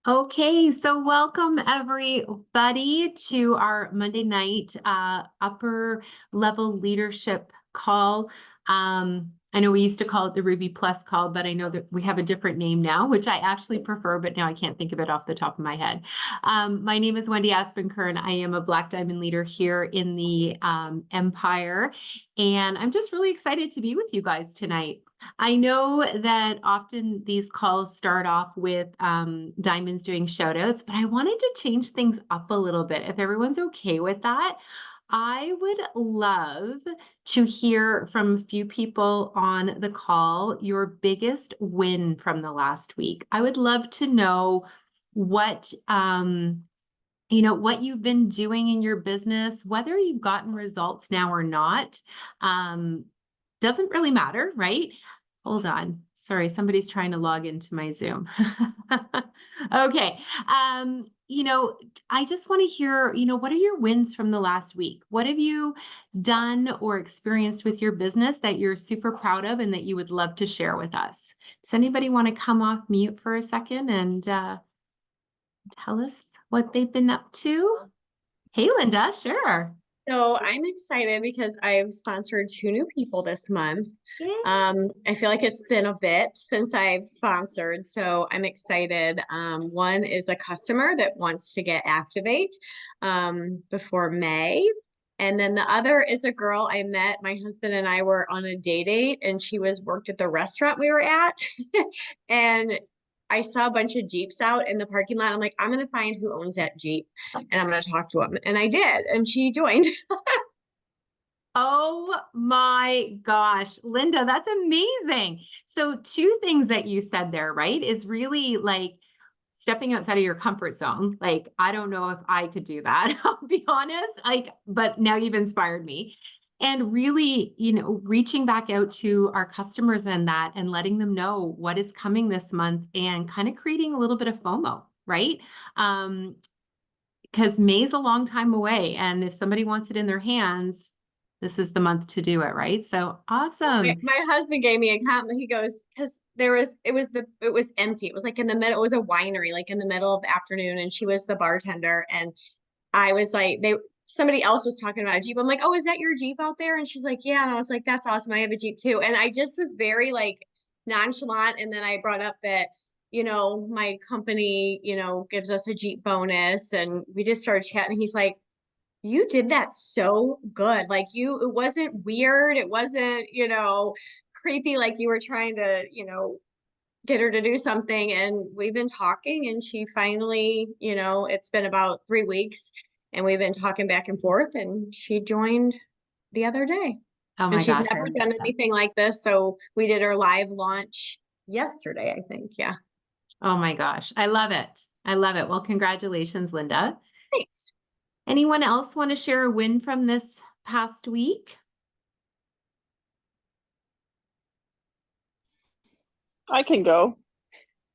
Okay, so welcome everybody to our Monday night upper level leadership call. I know we used to call it the Ruby Plus call, but I know that we have a different name now, which I actually prefer, but now I can't think of it off the top of my head. My name is Wendy Aspin-Curran. I am a Black Diamond leader here in the Empire, and I'm just really excited to be with you guys tonight. I know that often these calls start off with Diamonds doing shout outs, but I wanted to change things up a little bit. If everyone's okay with that, I would love to hear from a few people on the call your biggest win from the last week. I would love to know what what you've been doing in your business, whether you've gotten results now or not. Um, doesn't really matter, right? Hold on. Sorry, somebody's trying to log into my Zoom. Okay. I just want to hear, what are your wins from the last week? What have you done or experienced with your business that you're super proud of and that you would love to share with us? Does anybody want to come off mute for a second and tell us what they've been up to? Hey, Linda, sure. So I'm excited because I've sponsored two new people this month. Yay. I feel like it's been a bit since I've sponsored, so I'm excited. One is a customer that wants to get Activate before May. And then the other is a girl I met. My husband and I were on a date, and she was worked at the restaurant we were at. And I saw a bunch of Jeeps out in the parking lot. I'm like, I'm gonna find who owns that Jeep and I'm gonna talk to him. And I did, and she joined. Oh my gosh, Linda, that's amazing. So, two things that you said there, right, is really like stepping outside of your comfort zone. Like, I don't know if I could do that, I'll be honest. But now you've inspired me. And really, reaching back out to our customers and that and letting them know what is coming this month and kind of creating a little bit of FOMO, right? Because May's a long time away. And if somebody wants it in their hands, this is the month to do it, right? So My, awesome. my husband gave me a compliment. He goes, because it was empty. It was like in the middle, it was a winery, like in the middle of the afternoon, and she was the bartender. And I was like, somebody else was talking about a Jeep. I'm like, oh, is that your Jeep out there? And she's like, yeah. And I was like, that's awesome. I have a Jeep too. And I just was very like nonchalant. And then I brought up that, my company, gives us a Jeep bonus. And we just started chatting. He's like, you did that so good. Like it wasn't weird. It wasn't, creepy, like you were trying to, get her to do something. And we've been talking and she finally, it's been about 3 weeks and we've been talking back and forth and she joined the other day. Oh And my she's gosh, I never love done that. anything like this. So we did her live launch yesterday, I think. Yeah. Oh my gosh, I love it. I love it. Well, congratulations, Linda. Thanks. Anyone else want to share a win from this past week? I can go.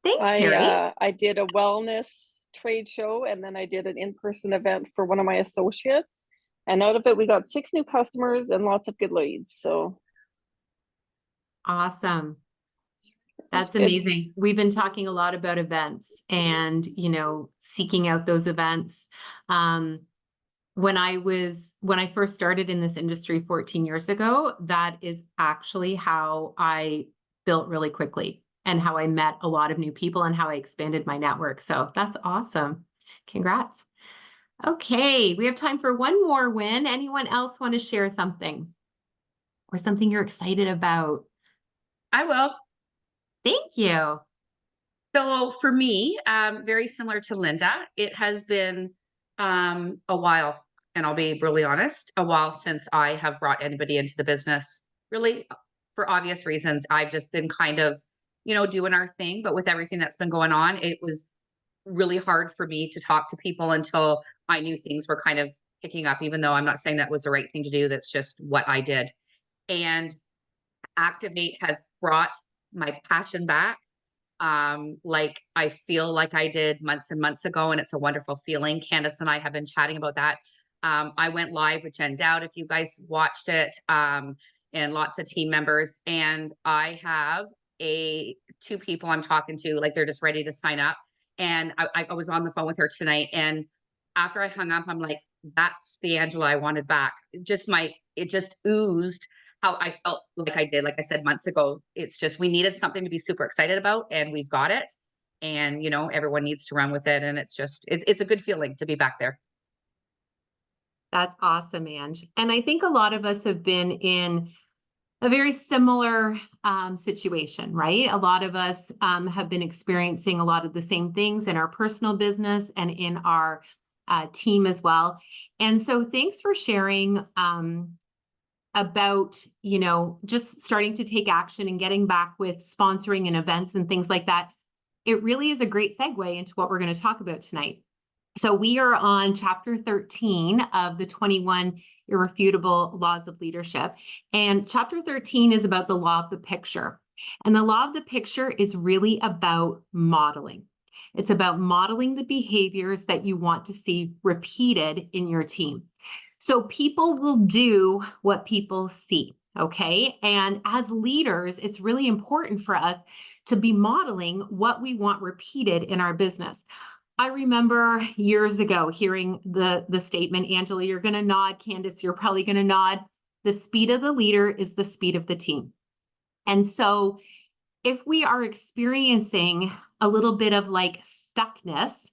Thanks, I Terry. uh, I did a wellness trade show and then I did an in-person event for one of my associates. And out of it, we got 6 new customers and lots of good leads. So Awesome. it was That's good. amazing. We've been talking a lot about events and, seeking out those events. Um, when I first started in this industry 14 years ago, that is actually how I built really quickly and how I met a lot of new people and how I expanded my network. So that's awesome. Congrats. Okay, we have time for one more win. Anyone else want to share something or something you're excited about? I will. Thank you. So for me, very similar to Linda, it has been a while, and I'll be really honest, a while since I have brought anybody into the business. Really, for obvious reasons, I've just been kind of, doing our thing. But with everything that's been going on, it was really hard for me to talk to people until I knew things were kind of picking up, even though I'm not saying that was the right thing to do. That's just what I did. And Activate has brought my passion back, like I feel like I did months and months ago, and it's a wonderful feeling. Candace and I have been chatting about that. I went live with Jen Dowd, if you guys watched it, and lots of team members. And I have a two people I'm talking to, like they're just ready to sign up. And I was on the phone with her tonight, and after I hung up, I'm like, that's the Angela I wanted back. It just oozed how I felt like I did, like I said months ago. It's just, we needed something to be super excited about, and we've got it. And, everyone needs to run with it. And it's a good feeling to be back there. That's awesome, Ange. And I think a lot of us have been in a very similar situation, right? A lot of us have been experiencing a lot of the same things in our personal business and in our team as well. And so thanks for sharing about, just starting to take action and getting back with sponsoring and events and things like that. It really is a great segue into what we're going to talk about tonight. So we are on chapter 13 of the 21 Irrefutable Laws of Leadership. And chapter 13 is about the law of the picture. And the law of the picture is really about modeling. It's about modeling the behaviors that you want to see repeated in your team. So people will do what people see. Okay. And as leaders, it's really important for us to be modeling what we want repeated in our business. I remember years ago hearing the statement, Angela, you're going to nod, Candace, you're probably going to nod. The speed of the leader is the speed of the team. And so if we are experiencing a little bit of like stuckness,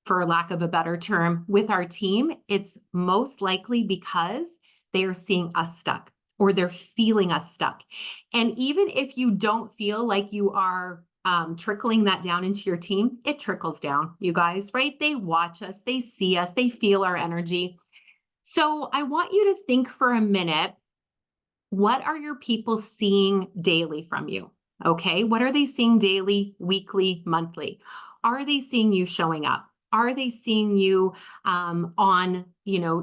for lack of a better term, with our team, it's most likely because they are seeing us stuck or they're feeling us stuck. And even if you don't feel like you are trickling that down into your team, it trickles down, you guys, right? They watch us, they see us, they feel our energy. So I want you to think for a minute, what are your people seeing daily from you? Okay, what are they seeing daily, weekly, monthly? Are they seeing you showing up? Are they seeing you on,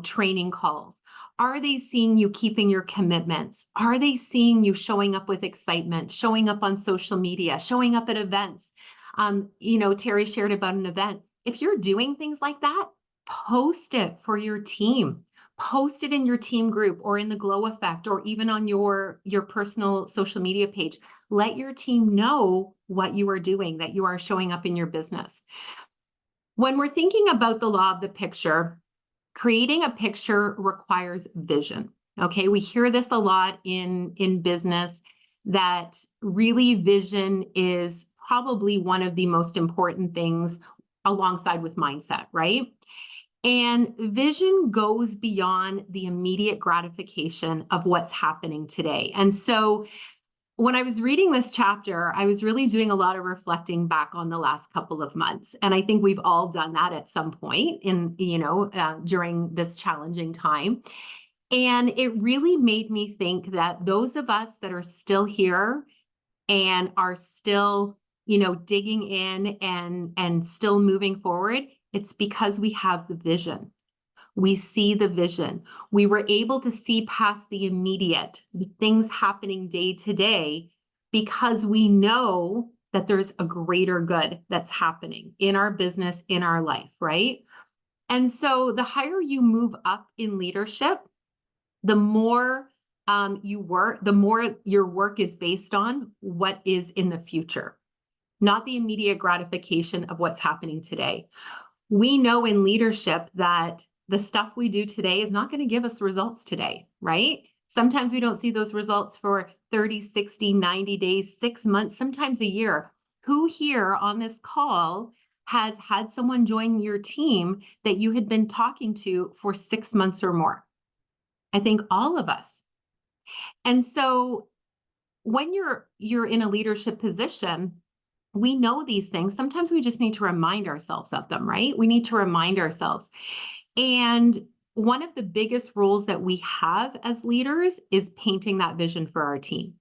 training calls? Are they seeing you keeping your commitments? Are they seeing you showing up with excitement, showing up on social media, showing up at events? Terry shared about an event. If you're doing things like that, post it for your team. Post it in your team group or in the Glow Effect or even on your personal social media page. Let your team know what you are doing, that you are showing up in your business. When we're thinking about the law of the picture, creating a picture requires vision. Okay, we hear this a lot in business, that really vision is probably one of the most important things alongside with mindset, right? And vision goes beyond the immediate gratification of what's happening today. And so when I was reading this chapter, I was really doing a lot of reflecting back on the last couple of months. And I think we've all done that at some point during this challenging time. And it really made me think that those of us that are still here and are still, digging in and still moving forward, it's because we have the vision. We see the vision. We were able to see past the immediate, the things happening day to day, because we know that there's a greater good that's happening in our business, in our life, right? And so the higher you move up in leadership, the more you work, the more your work is based on what is in the future, not the immediate gratification of what's happening today. We know in leadership that the stuff we do today is not going to give us results today, right? Sometimes we don't see those results for 30, 60, 90 days, 6 months, sometimes a year. Who here on this call has had someone join your team that you had been talking to for 6 months or more? I think all of us. And so when you're in a leadership position, we know these things. Sometimes we just need to remind ourselves of them, right? We need to remind ourselves. And one of the biggest roles that we have as leaders is painting that vision for our team,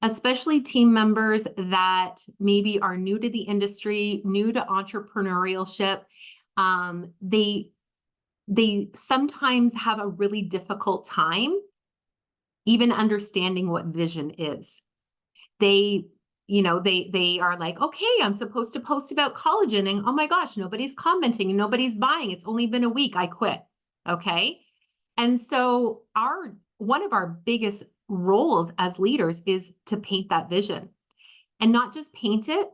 especially team members that maybe are new to the industry, new to entrepreneurship. They sometimes have a really difficult time even understanding what vision is. They are like, okay, I'm supposed to post about collagen, and oh my gosh, nobody's commenting and nobody's buying. It's only been a week. I quit. Okay. And so one of our biggest roles as leaders is to paint that vision, and not just paint it,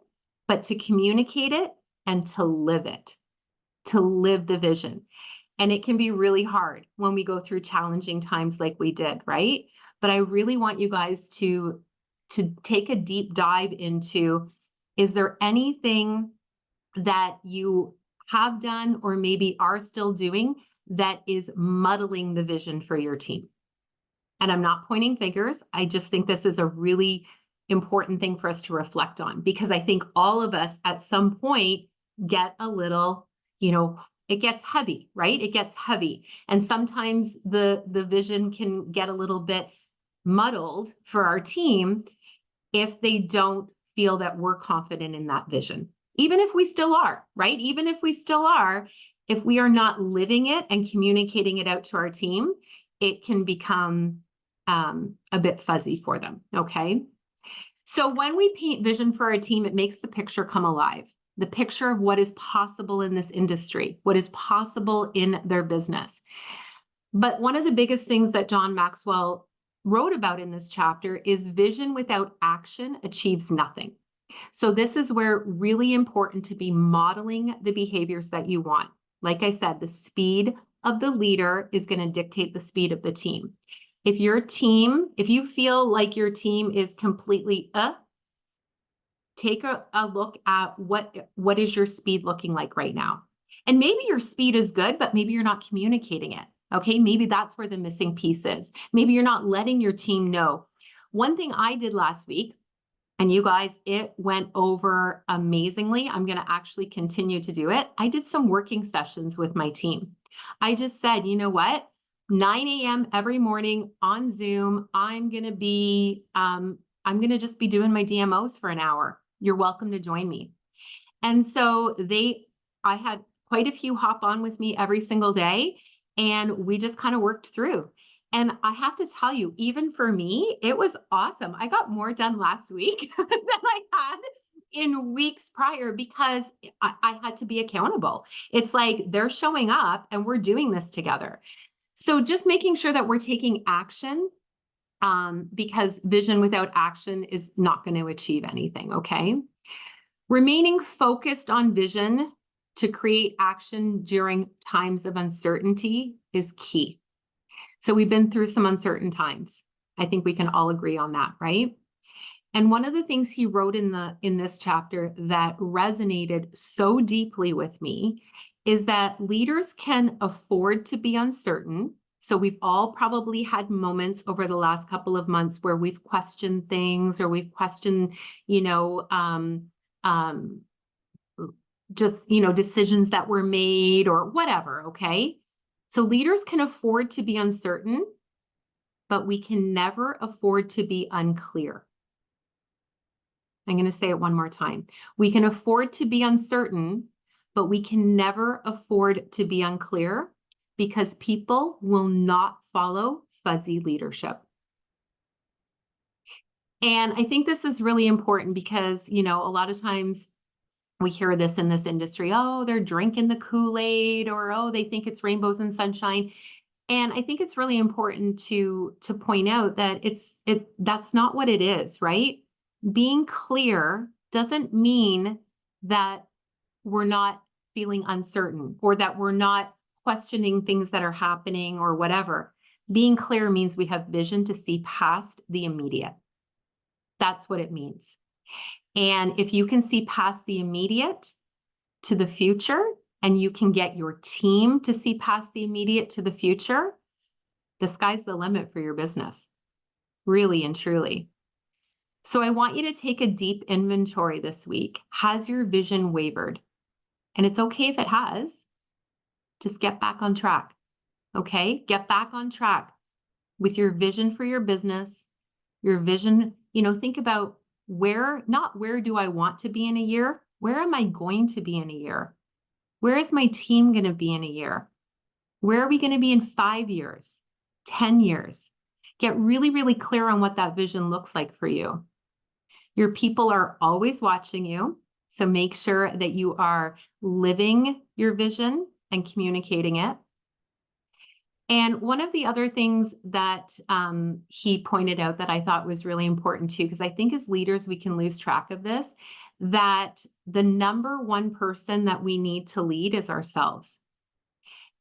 but to communicate it and to live it, to live the vision. And it can be really hard when we go through challenging times like we did, right? But I really want you guys to take a deep dive into, is there anything that you have done or maybe are still doing that is muddling the vision for your team? And I'm not pointing fingers. I just think this is a really important thing for us to reflect on, because I think all of us at some point get a little, it gets heavy, right? It gets heavy. And sometimes the vision can get a little bit muddled for our team if they don't feel that we're confident in that vision. Even if we still are, right? Even if we still are, if we are not living it and communicating it out to our team, it can become a bit fuzzy for them, okay? So when we paint vision for our team, it makes the picture come alive. The picture of what is possible in this industry, what is possible in their business. But one of the biggest things that John Maxwell wrote about in this chapter is vision without action achieves nothing. So this is where really important to be modeling the behaviors that you want. Like I said, the speed of the leader is going to dictate the speed of the team. If you feel like your team is completely take a look at what is your speed looking like right now. And maybe your speed is good, but maybe you're not communicating it. Okay, maybe that's where the missing piece is. Maybe you're not letting your team know. One thing I did last week, and you guys, it went over amazingly. I'm going to actually continue to do it. I did some working sessions with my team. I just said, you know what? 9 a.m. every morning on Zoom, I'm going to just be doing my DMOs for an hour. You're welcome to join me. And so I had quite a few hop on with me every single day, and we just kind of worked through. And I have to tell you, even for me, it was awesome. I got more done last week than I had in weeks prior, because I had to be accountable. It's like they're showing up and we're doing this together. So just making sure that we're taking action, because vision without action is not going to achieve anything, okay? Remaining focused on vision to create action during times of uncertainty is key. So we've been through some uncertain times. I think we can all agree on that, right? And one of the things he wrote in this chapter that resonated so deeply with me is that leaders can afford to be uncertain. So we've all probably had moments over the last couple of months where we've questioned things, or we've questioned, decisions that were made or whatever, okay? So leaders can afford to be uncertain, but we can never afford to be unclear. I'm going to say it one more time. We can afford to be uncertain, but we can never afford to be unclear, because people will not follow fuzzy leadership. And I think this is really important because, a lot of times we hear this in this industry, oh, they're drinking the Kool-Aid, or, oh, they think it's rainbows and sunshine. And I think it's really important to point out that that's not what it is, right? Being clear doesn't mean that we're not feeling uncertain, or that we're not questioning things that are happening or whatever. Being clear means we have vision to see past the immediate. That's what it means. And if you can see past the immediate to the future, and you can get your team to see past the immediate to the future, the sky's the limit for your business, really and truly. So I want you to take a deep inventory this week. Has your vision wavered? And it's okay if it has. Just get back on track, okay? Get back on track with your vision for your business, your vision. Think about not where do I want to be in a year? Where am I going to be in a year? Where is my team going to be in a year? Where are we going to be in 5 years, 10 years? Get really, really clear on what that vision looks like for you. Your people are always watching you, so make sure that you are living your vision and communicating it. And one of the other things that he pointed out that I thought was really important too, because I think as leaders, we can lose track of this, that the number one person that we need to lead is ourselves.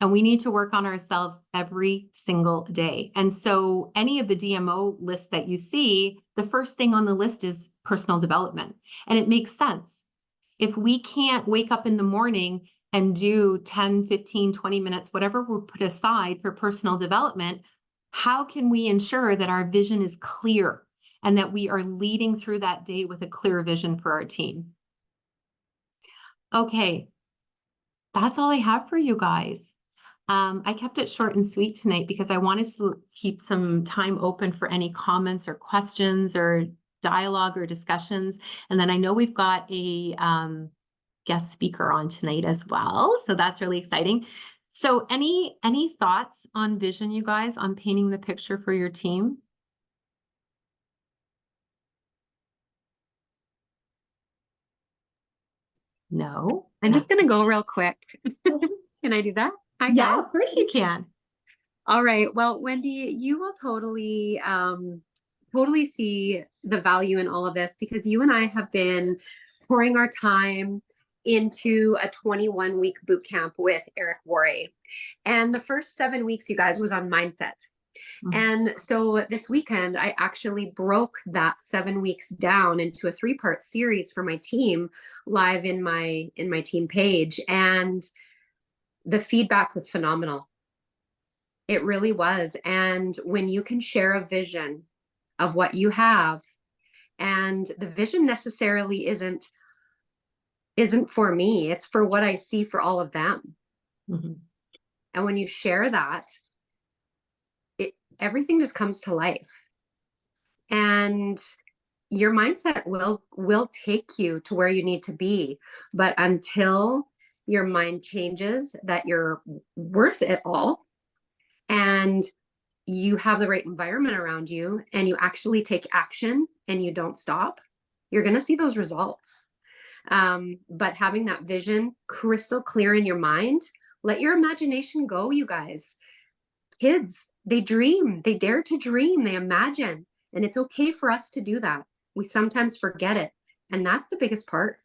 And we need to work on ourselves every single day. And so any of the DMO lists that you see, the first thing on the list is personal development. And it makes sense. If we can't wake up in the morning and do 10, 15, 20 minutes, whatever we put aside for personal development, how can we ensure that our vision is clear and that we are leading through that day with a clear vision for our team? Okay, that's all I have for you guys. I kept it short and sweet tonight because I wanted to keep some time open for any comments or questions or dialogue or discussions. And then I know we've got a guest speaker on tonight as well. So that's really exciting. So any thoughts on vision, you guys, on painting the picture for your team? No? I'm just going to go real quick. Can I do that? Hi, Yeah, guys. of course you can. All right. Well, Wendy, you will totally, totally see the value in all of this because you and I have been pouring our time into a 21-week boot camp with Eric Worre. And the first 7 weeks, you guys, was on mindset. And so this weekend, I actually broke that 7 weeks down into a 3-part series for my team live in my team page. And the feedback was phenomenal. It really was. And when you can share a vision of what you have, and the vision necessarily isn't for me, it's for what I see for all of them. And when you share that, everything just comes to life. And your mindset will take you to where you need to be. But until your mind changes that you're worth it all, and you have the right environment around you, and you actually take action and you don't stop, you're going to see those results. But having that vision crystal clear in your mind, let your imagination go, you guys. Kids, they dream, they dare to dream, they imagine, and it's okay for us to do that. We sometimes forget it, and that's the biggest part.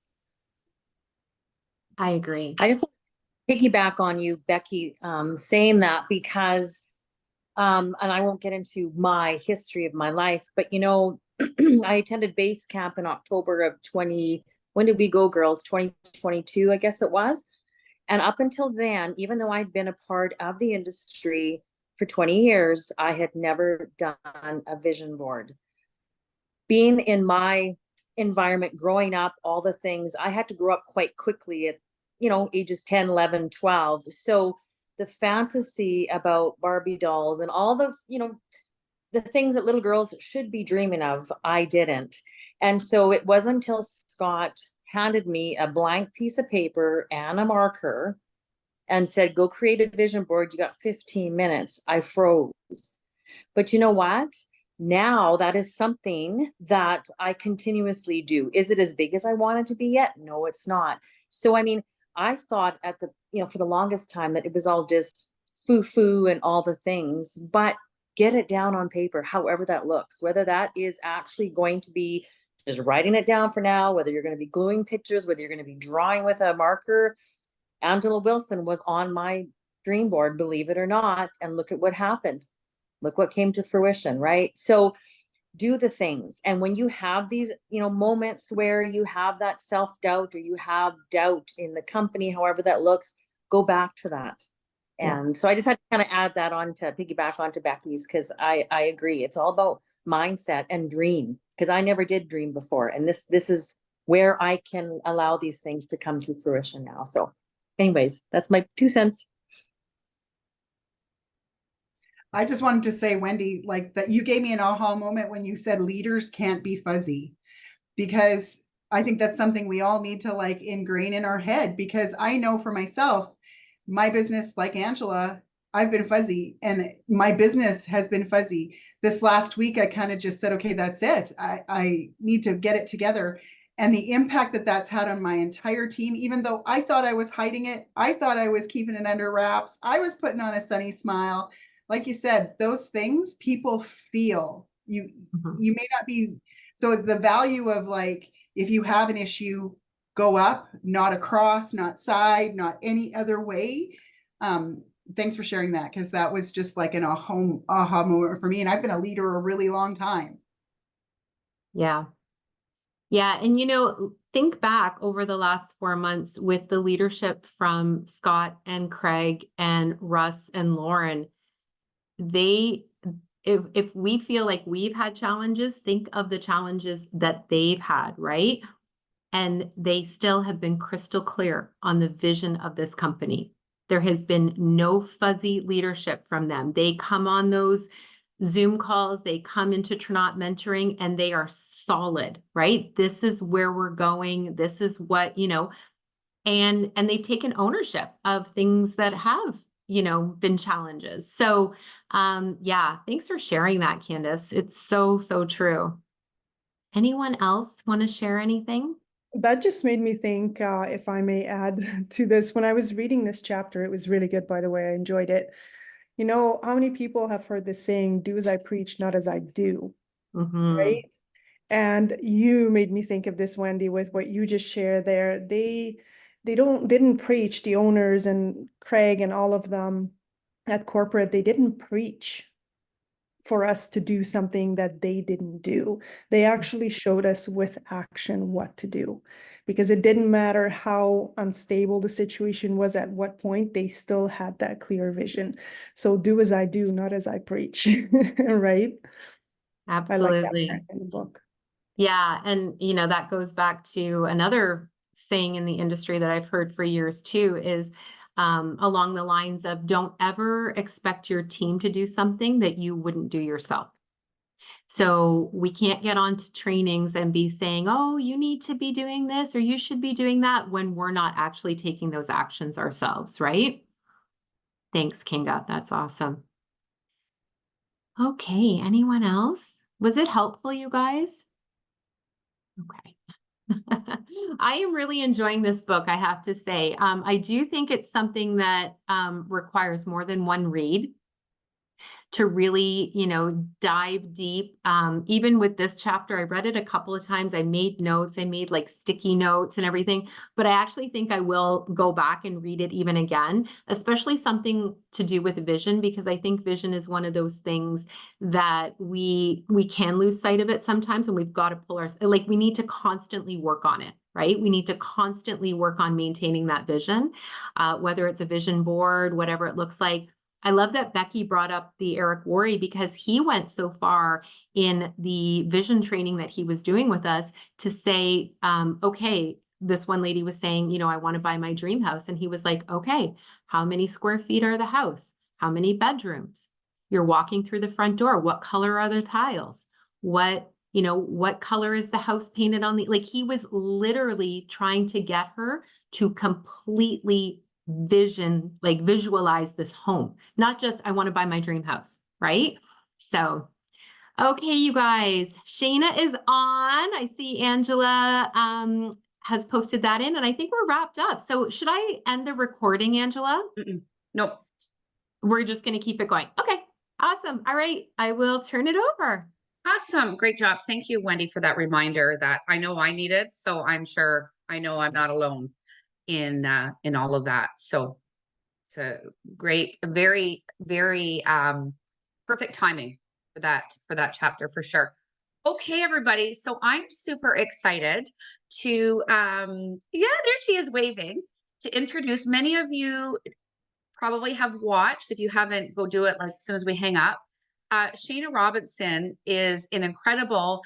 I agree. I just want to piggyback on you, Becky, saying that because, and I won't get into my history of my life, but you know, I attended base camp in October of when did we go, girls? 2022, I guess it was. And up until then, even though I'd been a part of the industry for 20 years, I had never done a vision board. Being in my environment, growing up, all the things, I had to grow up quite quickly at, you know, ages 10, 11, 12. So the fantasy about Barbie dolls and all the, you know, the things that little girls should be dreaming of, I didn't. And so it wasn't until Scott handed me a blank piece of paper and a marker and said, go create a vision board. You got 15 minutes. I froze. But you know what? Now that is something that I continuously do. Is it as big as I want it to be yet? No, it's not. So, I mean, I thought at the, you know, for the longest time that it was all just foo-foo and all the things, but get it down on paper, however that looks, whether that is actually going to be just writing it down for now, whether you're going to be gluing pictures, whether you're going to be drawing with a marker. Angela Wilson was on my dream board, believe it or not, and look at what happened. Look what came to fruition, right? So do the things. And when you have these, you know, moments where you have that self-doubt or you have doubt in the company, however that looks, go back to that. And so I just had to kind of add that on to piggyback onto Becky's, because I agree. It's all about mindset and dream, because I never did dream before. And this is where I can allow these things to come to fruition now. So anyways, that's my 2 cents. I just wanted to say, Wendy, like that you gave me an aha moment when you said leaders can't be fuzzy, because I think that's something we all need to like ingrain in our head, because I know for myself, my business, like Angela, I've been fuzzy and my business has been fuzzy. This last week, I kind of just said, okay, that's it. I need to get it together. And the impact that that's had on my entire team, even though I thought I was hiding it, I thought I was keeping it under wraps, I was putting on a sunny smile. Like you said, those things people feel. You may not be, so the value of like if you have an issue, go up, not across, not side, not any other way. Thanks for sharing that, because that was just like an aha moment for me. And I've been a leader a really long time. Yeah. Yeah. And, think back over the last 4 months with the leadership from Scott and Craig and Russ and Lauren. If we feel like we've had challenges, think of the challenges that they've had, right? And they still have been crystal clear on the vision of this company. There has been no fuzzy leadership from them. They come on those Zoom calls, they come into Trinot mentoring, and they are solid, right? This is where we're going. This is what, and they've taken ownership of things that have, been challenges. So, yeah, thanks for sharing that, Candace. It's so, so true. Anyone else want to share anything? That just made me think, if I may add to this, when I was reading this chapter, it was really good, by the way, I enjoyed it. How many people have heard this saying, do as I preach, not as I do, right? And you made me think of this, Wendy, with what you just shared there. They didn't preach, the owners and Craig and all of them at corporate, they didn't preach for us to do something that they didn't do. They actually showed us with action what to do, because it didn't matter how unstable the situation was at what point, they still had that clear vision. So do as I do, not as I preach, right? I like that Absolutely. part in the book. Yeah. And, that goes back to another saying in the industry that I've heard for years too, is along the lines of, don't ever expect your team to do something that you wouldn't do yourself. So we can't get on to trainings and be saying, oh, you need to be doing this or you should be doing that, when we're not actually taking those actions ourselves, right? Thanks, Kinga. That's awesome. Okay. Anyone else? Was it helpful, you guys? Okay. I am really enjoying this book, I have to say. I do think it's something that requires more than one read to really, dive deep. Even with this chapter, I read it a couple of times. I made notes. I made like sticky notes and everything, but I actually think I will go back and read it even again, especially something to do with vision, because I think vision is one of those things that we can lose sight of it sometimes, and we've got to we need to constantly work on it. Right? We need to constantly work on maintaining that vision, whether it's a vision board, whatever it looks like. I love that Becky brought up the Eric Worre, because he went so far in the vision training that he was doing with us to say, okay, this one lady was saying, I want to buy my dream house. And he was like, okay, how many square feet are the house? How many bedrooms? You're walking through the front door. What color are the tiles? What color is the house painted on he was literally trying to get her to completely visualize this home, not just, I want to buy my dream house, right? So, okay, you guys, Shana is on. I see Angela has posted that in, and I think we're wrapped up. So should I end the recording, Angela? Nope. We're just going to keep it going. Okay, awesome. All right, I will turn it over. Awesome. Great job. Thank you, Wendy, for that reminder that I know I needed. So I'm sure I know I'm not alone in all of that. So it's a great, very, very perfect timing for that chapter for sure. Okay, everybody. So I'm super excited to there she is waving, to introduce. Many of you probably have watched. If you haven't, go do it like as soon as we hang up. Shana Robinson is an incredible,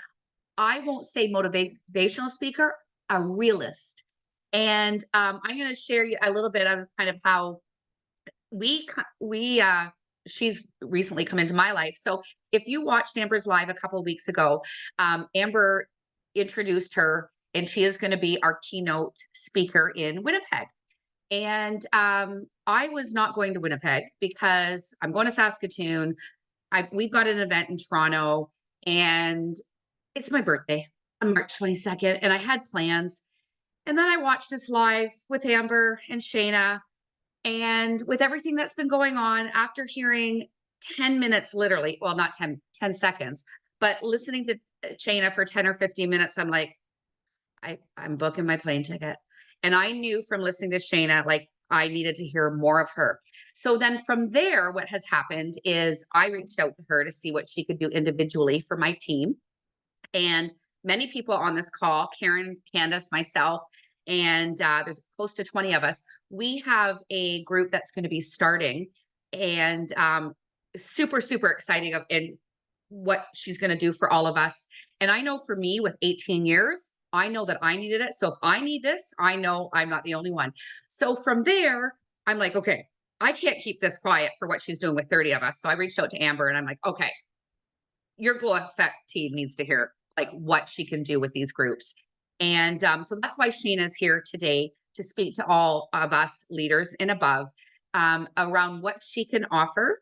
I won't say motivational speaker, a realist. And I'm going to share you a little bit of kind of how she's recently come into my life. So if you watched Amber's live a couple of weeks ago, Amber introduced her, and she is going to be our keynote speaker in Winnipeg. And I was not going to Winnipeg because I'm going to Saskatoon. We've got an event in Toronto, and it's my birthday on March 22nd, and I had plans. And then I watched this live with Amber and Shana, and with everything that's been going on, after hearing 10 minutes, literally, well, not 10 seconds, but listening to Shana for 10 or 15 minutes, I'm like, I'm booking my plane ticket. And I knew from listening to Shana, like I needed to hear more of her. So then from there, what has happened is I reached out to her to see what she could do individually for my team. And many people on this call, Karen, Candace, myself, and there's close to 20 of us. We have a group that's going to be starting, and super, super exciting of and what she's going to do for all of us. And I know for me, with 18 years, I know that I needed it. So if I need this, I know I'm not the only one. So from there, I'm like, okay, I can't keep this quiet for what she's doing with 30 of us. So I reached out to Amber and I'm like, okay, your Glow Effect team needs to hear like what she can do with these groups. And so that's why Shana's here today to speak to all of us leaders and above around what she can offer.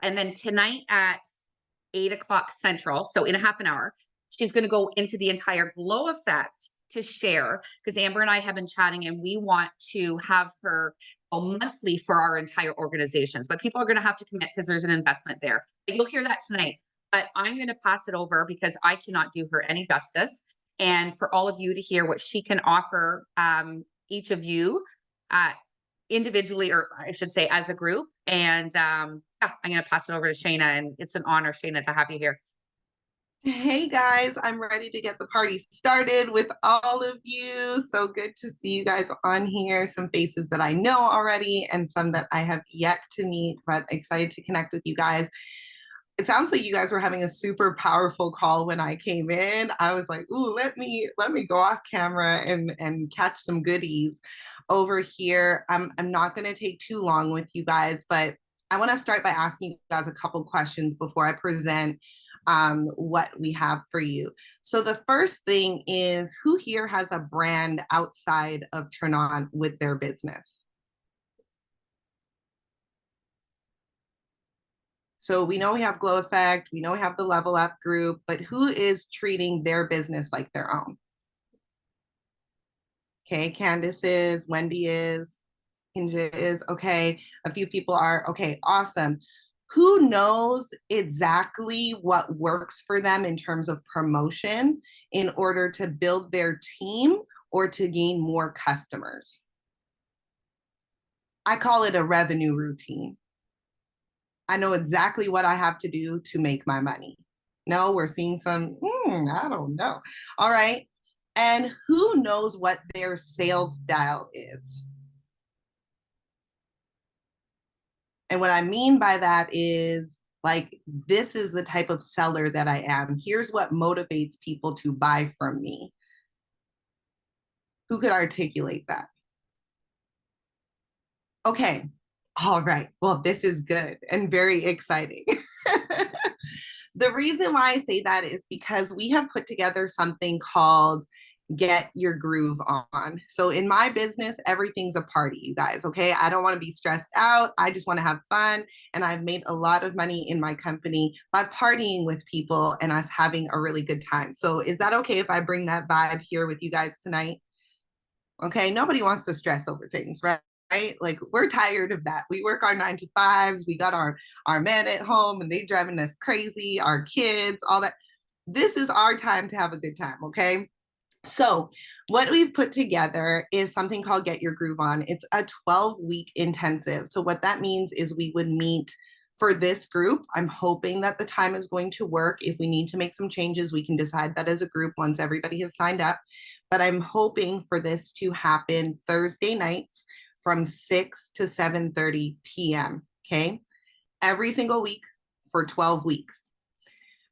And then tonight at 8 o'clock Central, so in a half an hour, she's going to go into the entire Glow Effect to share, because Amber and I have been chatting and we want to have her monthly for our entire organizations, but people are going to have to commit because there's an investment there. But you'll hear that tonight. But I'm going to pass it over because I cannot do her any justice. And for all of you to hear what she can offer each of you individually, or I should say as a group. And yeah, I'm going to pass it over to Shana, and it's an honor, Shana, to have you here. Hey guys, I'm ready to get the party started with all of you. So good to see you guys on here. Some faces that I know already and some that I have yet to meet, but excited to connect with you guys. It sounds like you guys were having a super powerful call when I came in. I was like, ooh, let me go off camera and catch some goodies over here. I'm not going to take too long with you guys, but I want to start by asking you guys a couple questions before I present what we have for you. So the first thing is, who here has a brand outside of Trinon with their business? So we know we have Glow Effect, we know we have the Level Up group, but who is treating their business like their own? Okay, Candace is, Wendy is, Kinja is, okay. A few people are, okay, awesome. Who knows exactly what works for them in terms of promotion in order to build their team or to gain more customers? I call it a revenue routine. I know exactly what I have to do to make my money. No, we're seeing some, I don't know. All right. And who knows what their sales style is? And what I mean by that is, like, this is the type of seller that I am. Here's what motivates people to buy from me. Who could articulate that? Okay. All right. Well, this is good and very exciting. The reason why I say that is because we have put together something called Get Your Groove On. So in my business, everything's a party, you guys, okay? I don't want to be stressed out. I just want to have fun. And I've made a lot of money in my company by partying with people and us having a really good time. So is that okay if I bring that vibe here with you guys tonight? Okay, nobody wants to stress over things, right? Like, we're tired of that. We work our 9 to 5s. We got our men at home and they driving us crazy, our kids, all that. This is our time to have a good time, okay? So what we've put together is something called Get Your Groove On. It's a 12-week intensive. So what that means is we would meet for this group. I'm hoping that the time is going to work. If we need to make some changes, we can decide that as a group once everybody has signed up. But I'm hoping for this to happen Thursday nights from 6 to 7:30 p.m. Okay, every single week for 12 weeks.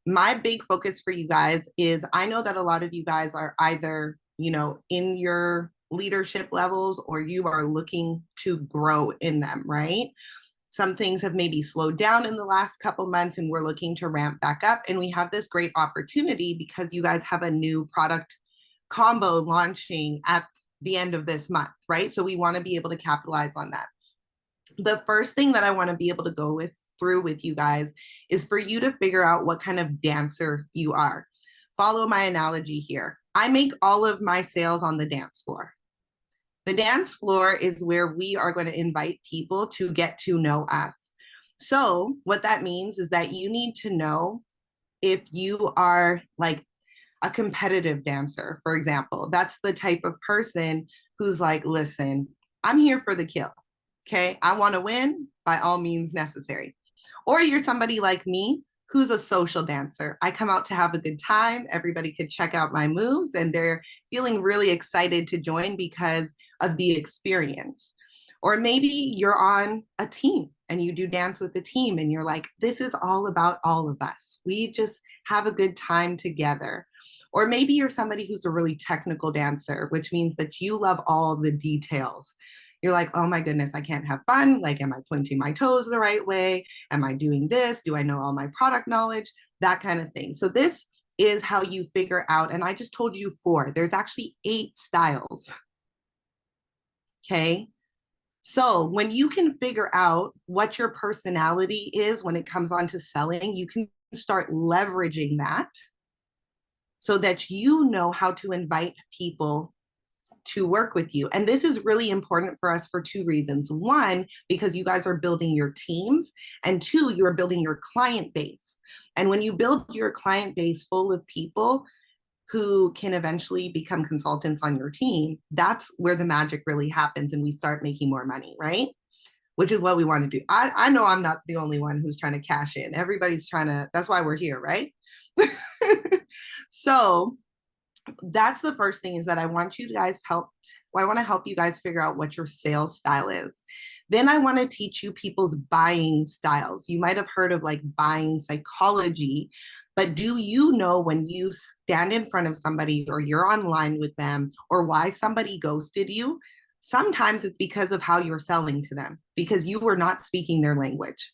My big focus for you guys is, I know that a lot of you guys are either, you know, in your leadership levels or you are looking to grow in them, right? Some things have maybe slowed down in the last couple months and we're looking to ramp back up. And we have this great opportunity because you guys have a new product combo launching at the end of this month, right? So we want to be able to capitalize on that. The first thing that I want to be able to go through with you guys is for you to figure out what kind of dancer you are. Follow my analogy here. I make all of my sales on the dance floor. The dance floor is where we are going to invite people to get to know us. So what that means is that you need to know if you are like a competitive dancer, for example. That's the type of person who's like, listen, I'm here for the kill. Okay. I want to win by all means necessary. Or you're somebody like me who's a social dancer. I come out to have a good time. Everybody could check out my moves and they're feeling really excited to join because of the experience. Or maybe you're on a team and you do dance with the team and you're like, this is all about all of us. We just have a good time together. Or maybe you're somebody who's a really technical dancer, which means that you love all the details. You're like, oh my goodness, I can't have fun. Like, am I pointing my toes the right way? Am I doing this? Do I know all my product knowledge? That kind of thing. So this is how you figure out, and I just told you 4. There's actually 8 styles. Okay. So when you can figure out what your personality is when it comes on to selling, you can start leveraging that so that you know how to invite people to work with you. And this is really important for us for 2 reasons. 1, because you guys are building your teams, and 2, you're building your client base. And when you build your client base full of people who can eventually become consultants on your team, that's where the magic really happens and we start making more money, right? Which is what we want to do. I know I'm not the only one who's trying to cash in. Everybody's trying to, that's why we're here, right? So that's the first thing, is that I want you guys I want to help you guys figure out what your sales style is. Then I want to teach you people's buying styles. You might have heard of like buying psychology, but do you know when you stand in front of somebody or you're online with them or why somebody ghosted you? Sometimes it's because of how you're selling to them, because you were not speaking their language.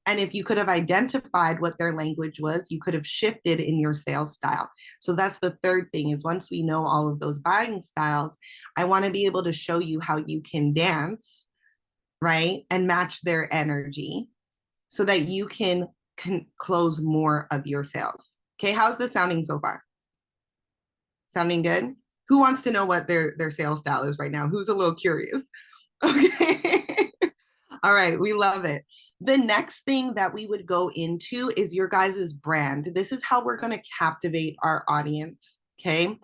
And if you could have identified what their language was, you could have shifted in your sales style. So that's the third thing, is once we know all of those buying styles, I want to be able to show you how you can dance, right? And match their energy so that you can close more of your sales. Okay, how's this sounding so far? Sounding good? Who wants to know what their sales style is right now? Who's a little curious? Okay. All right, we love it. The next thing that we would go into is your guys' brand. This is how we're going to captivate our audience, okay?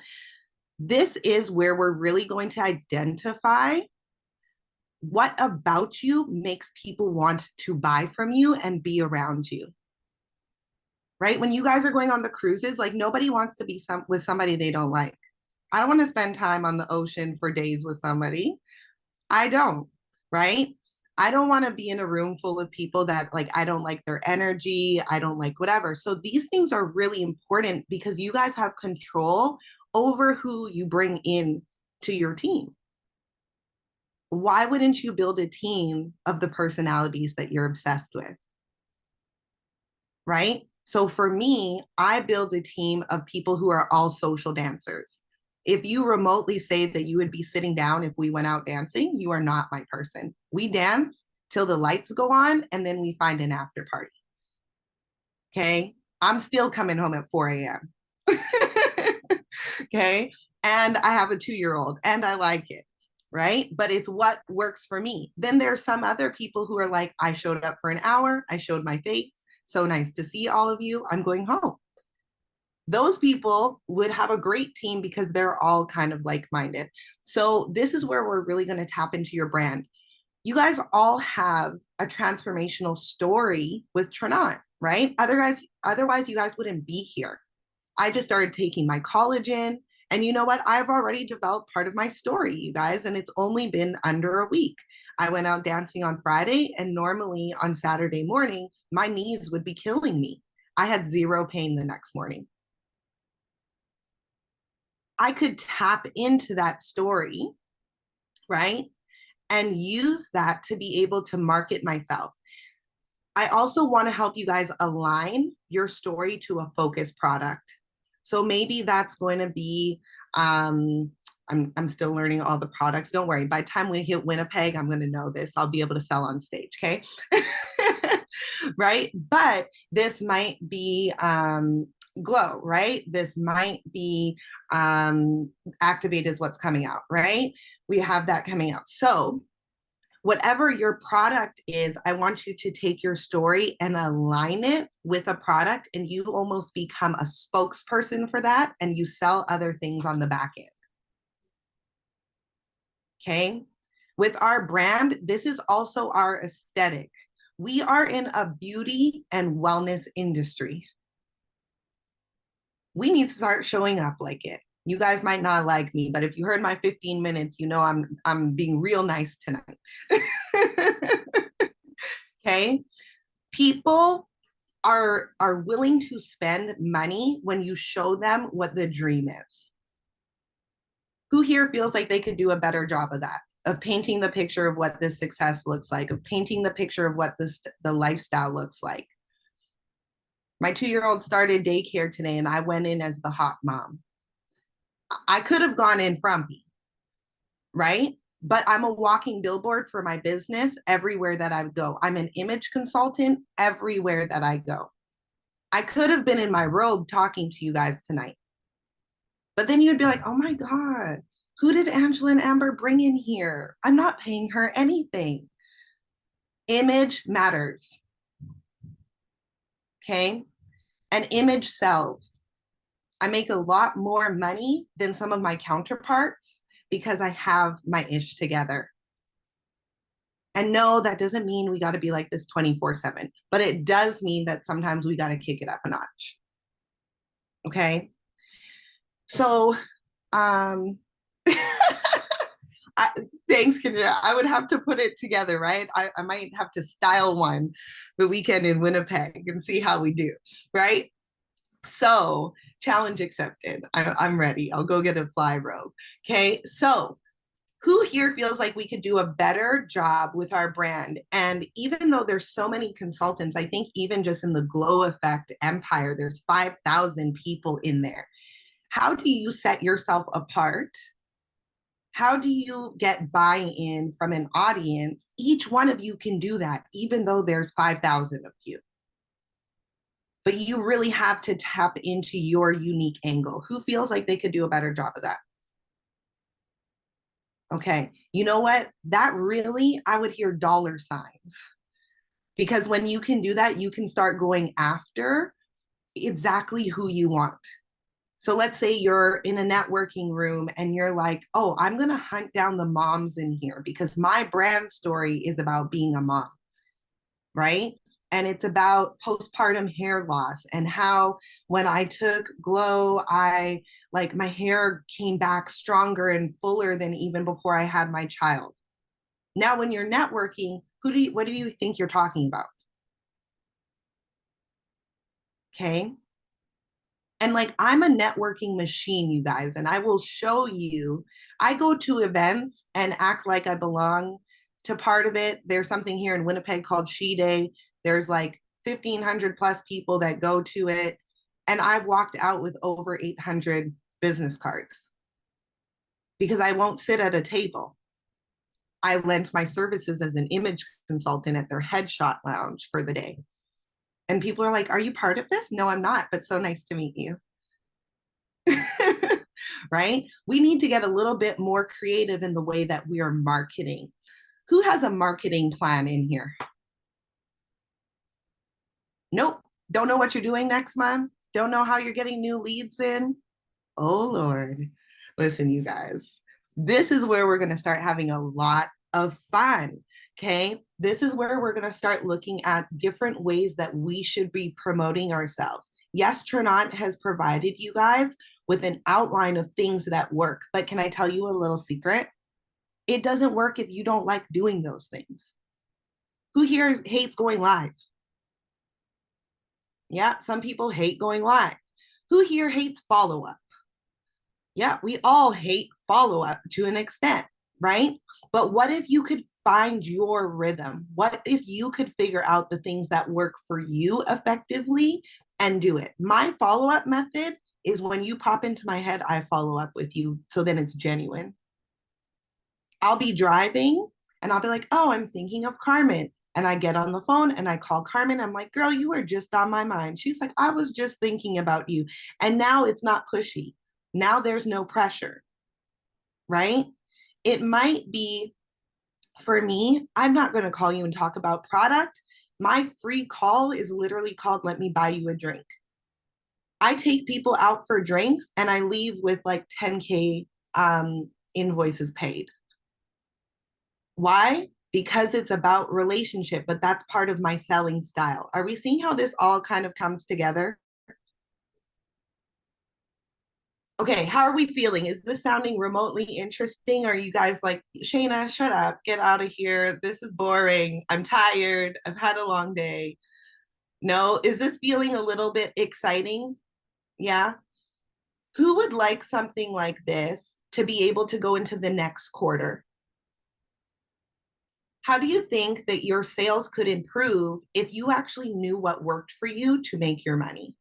This is where we're really going to identify what about you makes people want to buy from you and be around you, right? When you guys are going on the cruises, like nobody wants to be with somebody they don't like. I don't want to spend time on the ocean for days with somebody. I don't, right? I don't want to be in a room full of people that like, I don't like their energy. I don't like whatever. So these things are really important because you guys have control over who you bring in to your team. Why wouldn't you build a team of the personalities that you're obsessed with? Right? So for me, I build a team of people who are all social dancers. If you remotely say that you would be sitting down if we went out dancing, you are not my person. We dance till the lights go on and then we find an after party. Okay. I'm still coming home at 4 a.m. Okay. And I have a 2-year-old and I like it. Right. But it's what works for me. Then there's some other people who are like, I showed up for an hour. I showed my face. So nice to see all of you. I'm going home. Those people would have a great team because they're all kind of like-minded. So this is where we're really going to tap into your brand. You guys all have a transformational story with Trinant, right? Otherwise, you guys wouldn't be here. I just started taking my collagen, and you know what? I've already developed part of my story, you guys, and it's only been under a week. I went out dancing on Friday, and normally on Saturday morning, my knees would be killing me. I had 0 pain the next morning. I could tap into that story, right? And use that to be able to market myself. I also want to help you guys align your story to a focused product. So maybe that's going to be, I'm still learning all the products. Don't worry. By the time we hit Winnipeg, I'm going to know this. I'll be able to sell on stage. Okay. Right. But this might be, glow, right? This might be activate is what's coming out, right? We have that coming out. So Whatever your product is, I want you to take your story and align it with a product, and you almost become a spokesperson for that, and you sell other things on the back end. Okay. With our brand, this is also our aesthetic. We are in a beauty and wellness industry. We need to start showing up like it. You guys might not like me, but if you heard my 15 minutes, you know I'm being real nice tonight. Okay? People are willing to spend money when you show them what the dream is. Who here feels like they could do a better job of that? Of painting the picture of what this success looks like, of painting the picture of what the lifestyle looks like. My 2-year-old started daycare today, and I went in as the hot mom. I could have gone in frumpy, right? But I'm a walking billboard for my business everywhere that I go. I'm an image consultant everywhere that I go. I could have been in my robe talking to you guys tonight. But then you'd be like, oh my God, who did Angela and Amber bring in here? I'm not paying her anything. Image matters. Okay? An image sells. I make a lot more money than some of my counterparts because I have my ish together. And no, that doesn't mean we got to be like this 24/7, but it does mean that sometimes we got to kick it up a notch. Okay. So, thanks, Kendra. I would have to put it together, right? I might have to style one the weekend in Winnipeg and see how we do, right? So, challenge accepted. I'm ready. I'll go get a fly robe. Okay. So, who here feels like we could do a better job with our brand? And even though there's so many consultants, I think even just in the Glow Effect empire, there's 5,000 people in there. How do you set yourself apart? How do you get buy-in from an audience? Each one of you can do that, even though there's 5,000 of you. But you really have to tap into your unique angle. Who feels like they could do a better job of that? Okay, you know what? That really, I would hear dollar signs. Because when you can do that, you can start going after exactly who you want. So let's say you're in a networking room and you're like, oh, I'm going to hunt down the moms in here because my brand story is about being a mom, right? And it's about postpartum hair loss and how when I took Glow, my hair came back stronger and fuller than even before I had my child. Now, when you're networking, what do you think you're talking about? Okay. And I'm a networking machine, you guys, and I will show you. I go to events and act like I belong to part of it. There's something here in Winnipeg called She Day. There's 1,500 plus people that go to it. And I've walked out with over 800 business cards because I won't sit at a table. I lent my services as an image consultant at their headshot lounge for the day. And people are like, are you part of this? No, I'm not, but so nice to meet you. Right? We need to get a little bit more creative in the way that we are marketing. Who has a marketing plan in here? Nope. Don't know what you're doing next month. Don't know how you're getting new leads in. Oh, Lord. Listen, you guys, this is where we're going to start having a lot of fun. Okay. This is where we're going to start looking at different ways that we should be promoting ourselves. Yes, Trinant has provided you guys with an outline of things that work, but can I tell you a little secret? It doesn't work if you don't like doing those things. Who here hates going live? Yeah, some people hate going live. Who here hates follow-up? Yeah, we all hate follow-up to an extent, right? But what if you could find your rhythm? What if you could figure out the things that work for you effectively and do it? My follow-up method is when you pop into my head, I follow up with you. So then it's genuine. I'll be driving and I'll be like, oh, I'm thinking of Carmen. And I get on the phone and I call Carmen. I'm like, girl, you were just on my mind. She's like, I was just thinking about you. And now it's not pushy. Now there's no pressure, right? It might be For me, I'm not going to call you and talk about product. My free call is literally called Let Me Buy You a Drink. I take people out for drinks and I leave with like 10K invoices paid. Why? Because it's about relationship, but that's part of my selling style. Are we seeing how this all kind of comes together? Okay, how are we feeling? Is this sounding remotely interesting? Are you guys like, Shana, shut up, get out of here. This is boring. I'm tired. I've had a long day. No, is this feeling a little bit exciting? Yeah. Who would like something like this to be able to go into the next quarter? How do you think that your sales could improve if you actually knew what worked for you to make your money?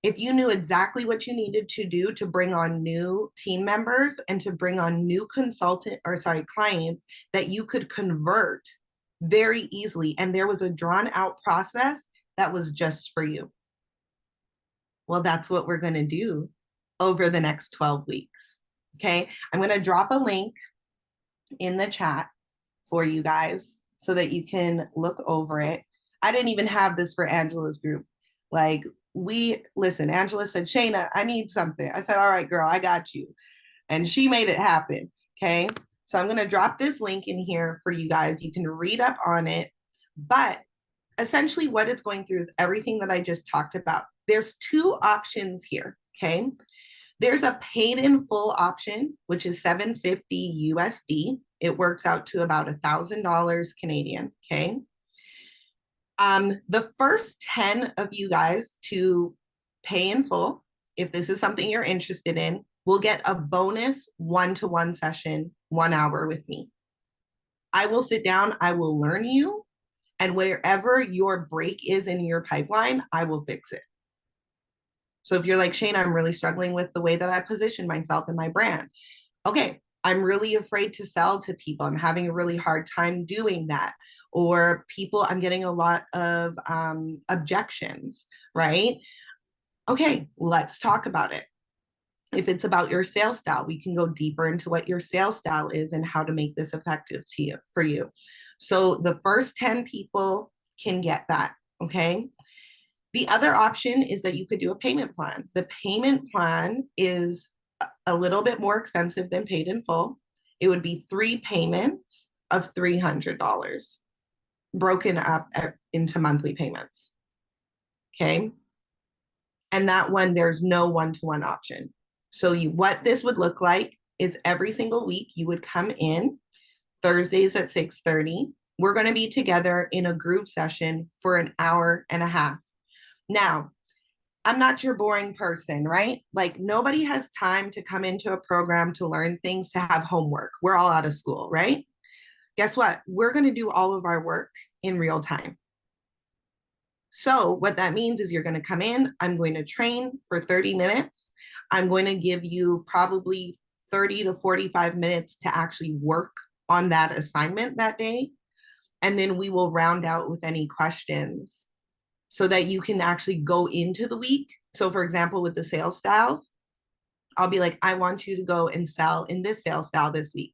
If you knew exactly what you needed to do to bring on new team members and to bring on new clients that you could convert very easily, and there was a drawn out process that was just for you. Well, that's what we're going to do over the next 12 weeks. Okay. I'm going to drop a link in the chat for you guys so that you can look over it. I didn't even have this for Angela's group. Like, listen, Angela said, Shana, I need something. I said, all right, girl, I got you. And she made it happen. Okay. So I'm going to drop this link in here for you guys. You can read up on it. But essentially, what it's going through is everything that I just talked about. There's two options here. Okay. There's a paid in full option, which is $750 USD. It works out to about $1,000 Canadian. Okay. The first 10 of you guys to pay in full, if this is something you're interested in, will get a bonus 1-to-1 session, 1 hour with me. I will sit down, I will learn you, and wherever your break is in your pipeline, I will fix it. So if you're like, Shana, I'm really struggling with the way that I position myself and my brand. Okay, I'm really afraid to sell to people. I'm having a really hard time doing that. Or people, I'm getting a lot of objections, right? Okay, let's talk about it. If it's about your sales style, we can go deeper into what your sales style is and how to make this effective for you. So the first 10 people can get that, okay? The other option is that you could do a payment plan. The payment plan is a little bit more expensive than paid in full. It would be 3 payments of $300 broken up into monthly payments. Okay. And that one, there's no one-to-one option. So what this would look like is every single week you would come in Thursdays at 6:30. We're going to be together in a group session for an hour and a half. Now, I'm not your boring person, right? Like, nobody has time to come into a program to learn things, to have homework. We're all out of school, right? Guess what? We're going to do all of our work in real time. So what that means is you're going to come in, I'm going to train for 30 minutes. I'm going to give you probably 30 to 45 minutes to actually work on that assignment that day. And then we will round out with any questions so that you can actually go into the week. So for example, with the sales styles, I'll be like, I want you to go and sell in this sales style this week.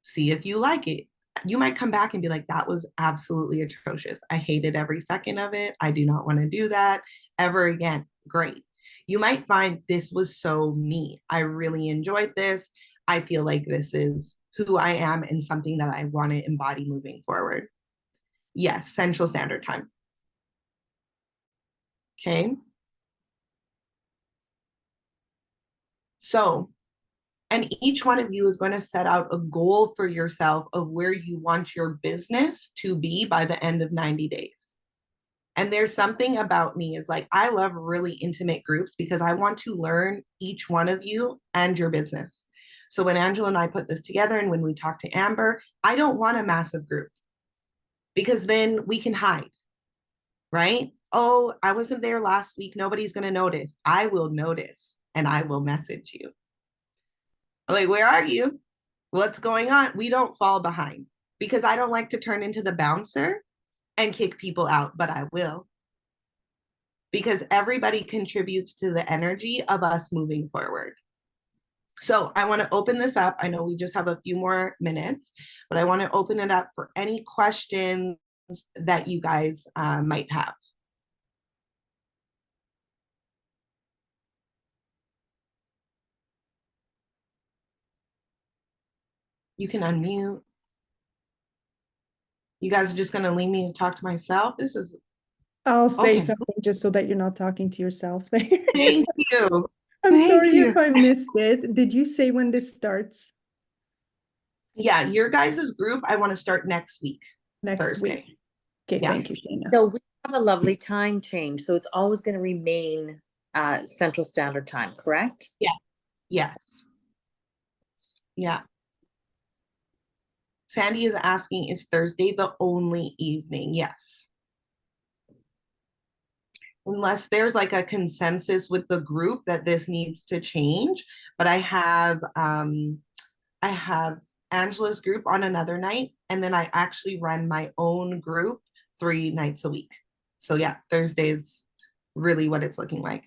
See if you like it. You might come back and be like, that was absolutely atrocious. I hated every second of it. I do not want to do that ever again. Great. You might find this was so me. I really enjoyed this. I feel like this is who I am and something that I want to embody moving forward. Yes, Central Standard Time. Okay. So, and each one of you is going to set out a goal for yourself of where you want your business to be by the end of 90 days. And there's something about me is like, I love really intimate groups because I want to learn each one of you and your business. So when Angela and I put this together and when we talk to Amber, I don't want a massive group because then we can hide, right? Oh, I wasn't there last week. Nobody's going to notice. I will notice and I will message you. Like, where are you? What's going on? We don't fall behind because I don't like to turn into the bouncer and kick people out, but I will. Because everybody contributes to the energy of us moving forward. So I want to open this up. I know we just have a few more minutes, but I want to open it up for any questions that you guys might have. You can unmute. You guys are just going to leave me to talk to myself. This is I'll say okay. something just so that you're not talking to yourself there. Thank you. I'm Thank sorry you. if I missed it. Did you say when this starts? Yeah, your guys' group, I want to start next week, Next Thursday. week. Okay, Yeah. thank you, Shana. So we have a lovely time change, so it's always going to remain Central Standard Time, correct? Yeah. Yes. Yeah. Sandy is asking, is Thursday the only evening? Yes. Unless there's like a consensus with the group that this needs to change. But I have Angela's group on another night, and then I actually run my own group 3 nights a week. So yeah, Thursday's really what it's looking like.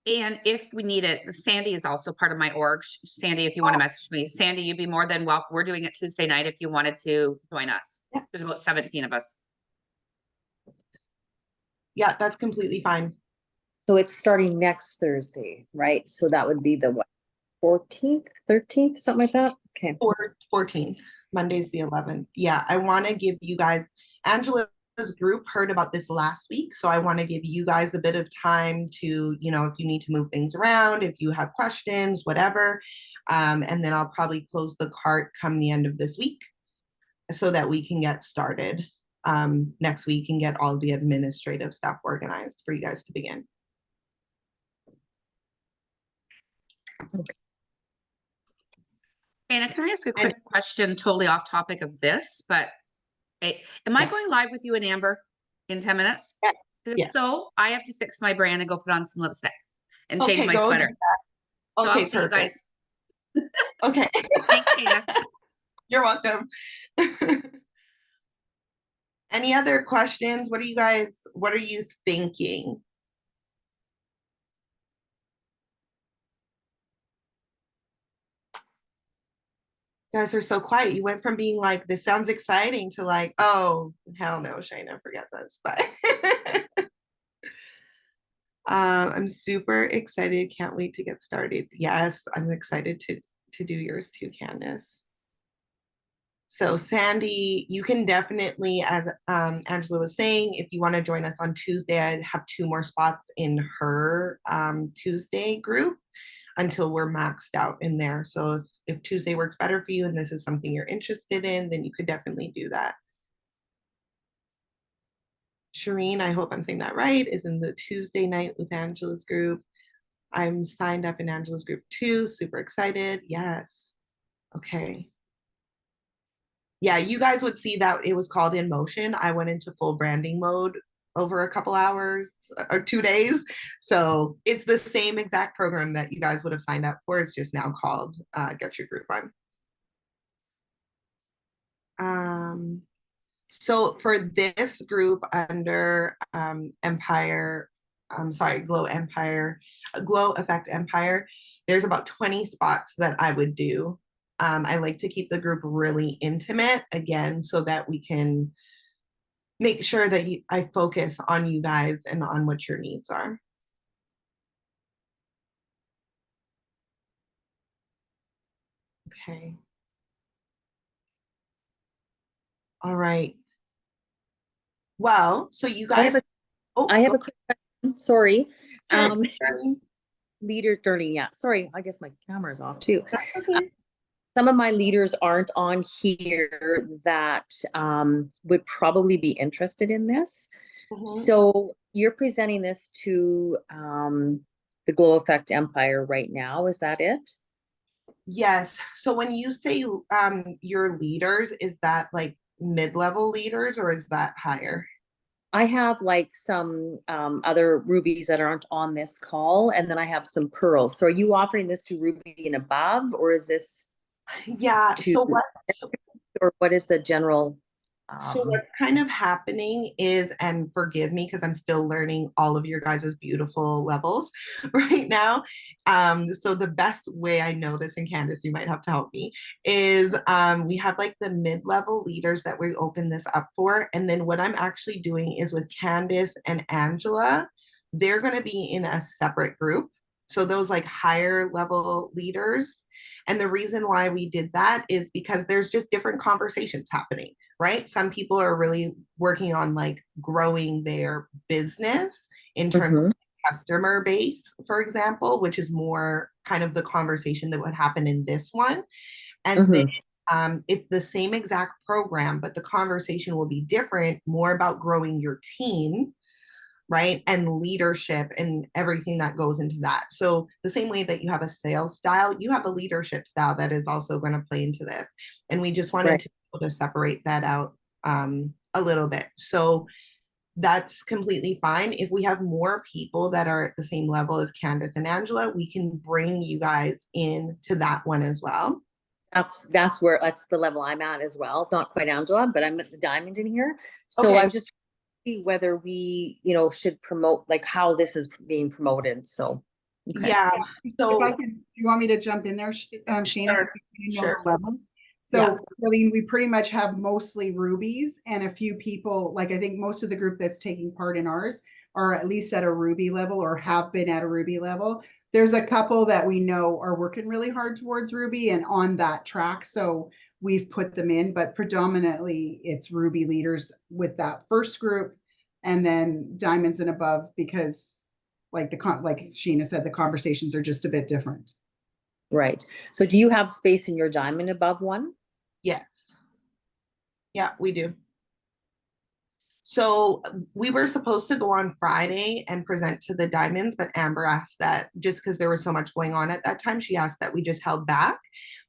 And if we need it, Sandy is also part of my org. Sandy, if you want to message me, Sandy, you'd be more than welcome. We're doing it Tuesday night if you wanted to join us. Yeah. There's about 17 of us. Yeah, that's completely fine. So it's starting next Thursday, right? So that would be the what, 14th, 13th, something like that? Okay. 14th, Monday's the 11th. Yeah, I want to give you guys, Angela's group heard about this last week, so I want to give you guys a bit of time to, you know, if you need to move things around, if you have questions, whatever, and then I'll probably close the cart come the end of this week so that we can get started next week and get all the administrative stuff organized for you guys to begin. Anna, can I ask a quick question, totally off topic of this, but am I going live with you and Amber in 10 minutes? Yes. Because if Yes. so, I have to fix my brand and go put on some lipstick and change my go sweater. ahead. Okay, So I'll see perfect. you guys. Okay. Thanks, Anna. You're welcome. Any other questions? What are you thinking? You guys are so quiet. You went from being like, this sounds exciting to like, oh, hell no, Shana, forget this. But I'm super excited. Can't wait to get started. Yes, I'm excited to do yours too, Candace. So Sandy, you can definitely, as Angela was saying, if you want to join us on Tuesday, I have 2 more spots in her Tuesday group until we're maxed out in there. So if Tuesday works better for you and this is something you're interested in, then you could definitely do that. Shireen, I hope I'm saying that right, is in the Tuesday night with Angela's group. I'm signed up in Angela's group too. Super excited. Yes. Okay. Yeah, you guys would see that it was called In Motion. I went into full branding mode over a couple hours or 2 days. So it's the same exact program that you guys would have signed up for. It's just now called Get Your Groove On. So for this group under Glow Effect Empire, there's about 20 spots that I would do. I like to keep the group really intimate, again, so that we can make sure that I focus on you guys and on what your needs are. Okay. All right. Well, so you guys. I have a quick question. Sorry. Sure. Leader Darlene, yeah. Sorry, I guess my camera's off too. That's okay. Some of my leaders aren't on here that would probably be interested in this. So you're presenting this to the Glow Effect Empire right now, is that it? Yes. So when you say your leaders, is that like mid-level leaders or is that higher? I have like some other rubies that aren't on this call, and then I have some pearls. So are you offering this to ruby and above, or is this Yeah. So what? or what is the general So what's kind of happening is, and forgive me because I'm still learning all of your guys' beautiful levels right now. So the best way I know this, and Candace, you might have to help me, is we have like the mid-level leaders that we open this up for. And then what I'm actually doing is with Candace and Angela, they're going to be in a separate group. So those like higher level leaders. And the reason why we did that is because there's just different conversations happening, right? Some people are really working on like growing their business in terms of customer base, for example, which is more kind of the conversation that would happen in this one. And then it's the same exact program, but the conversation will be different, more about growing your team, right? And leadership and everything that goes into that. So the same way that you have a sales style, you have a leadership style that is also going to play into this. And we just wanted to be able to separate that out a little bit. So that's completely fine. If we have more people that are at the same level as Candace and Angela, we can bring you guys in to that one as well. That's the level I'm at as well. Not quite Angela, but I'm at the diamond in here. So I was just whether we, should promote like how this is being promoted. So yeah. So if I could, you want me to jump in there, Shana? Sure. Levels? So I mean, we pretty much have mostly rubies and a few people, like I think most of the group that's taking part in ours are at least at a ruby level or have been at a ruby level. There's a couple that we know are working really hard towards ruby and on that track. So we've put them in, but predominantly it's ruby leaders with that first group, and then diamonds and above, because like Sheena said, the conversations are just a bit different. Right. So do you have space in your diamond above one? Yes. Yeah, we do. So we were supposed to go on Friday and present to the diamonds, but Amber asked that just because there was so much going on at that time, she asked that we just held back.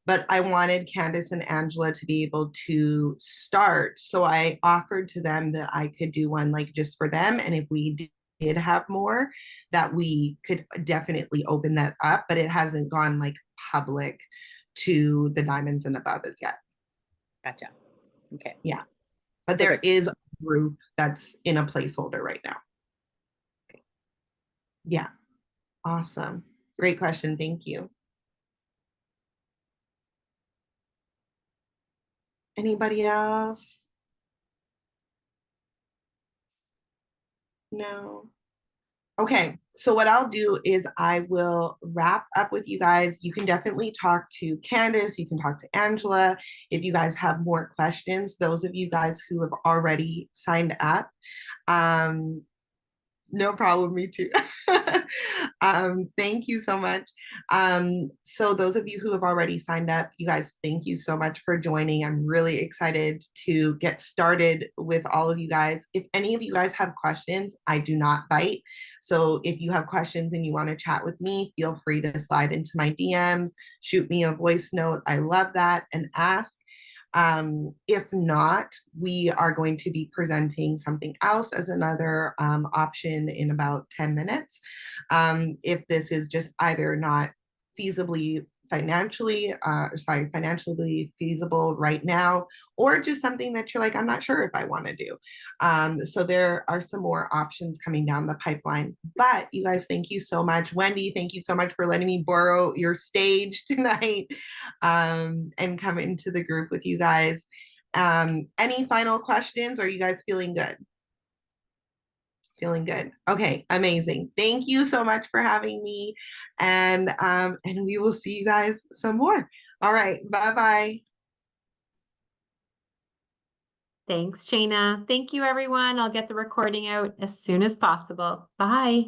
But I wanted Candace and Angela to be able to start. So I offered to them that I could do one like just for them. And if we did have more, that we could definitely open that up, but it hasn't gone like public to the diamonds and above as yet. Gotcha. Okay. Yeah. But there is a group that's in a placeholder right now. Okay. Yeah. Awesome. Great question. Thank you. Anybody else? No. Okay, so what I'll do is I will wrap up with you guys. You can definitely talk to Candace, you can talk to Angela if you guys have more questions. Those of you guys who have already signed up, no problem, me too. Thank you so much. So those of you who have already signed up, you guys, thank you so much for joining. I'm really excited to get started with all of you guys. If any of you guys have questions, I do not bite. So if you have questions and you want to chat with me, feel free to slide into my DMs, shoot me a voice note. I love that, and ask. If not, we are going to be presenting something else as another option in about 10 minutes. If this is just either not financially feasible right now, or just something that you're like, I'm not sure if I want to do. So there are some more options coming down the pipeline. But you guys, thank you so much. Wendy, thank you so much for letting me borrow your stage tonight and come into the group with you guys. Any final questions? Are you guys feeling good? Feeling good. Okay, amazing. Thank you so much for having me. And we will see you guys some more. All right, bye-bye. Thanks, Shana. Thank you, everyone. I'll get the recording out as soon as possible. Bye.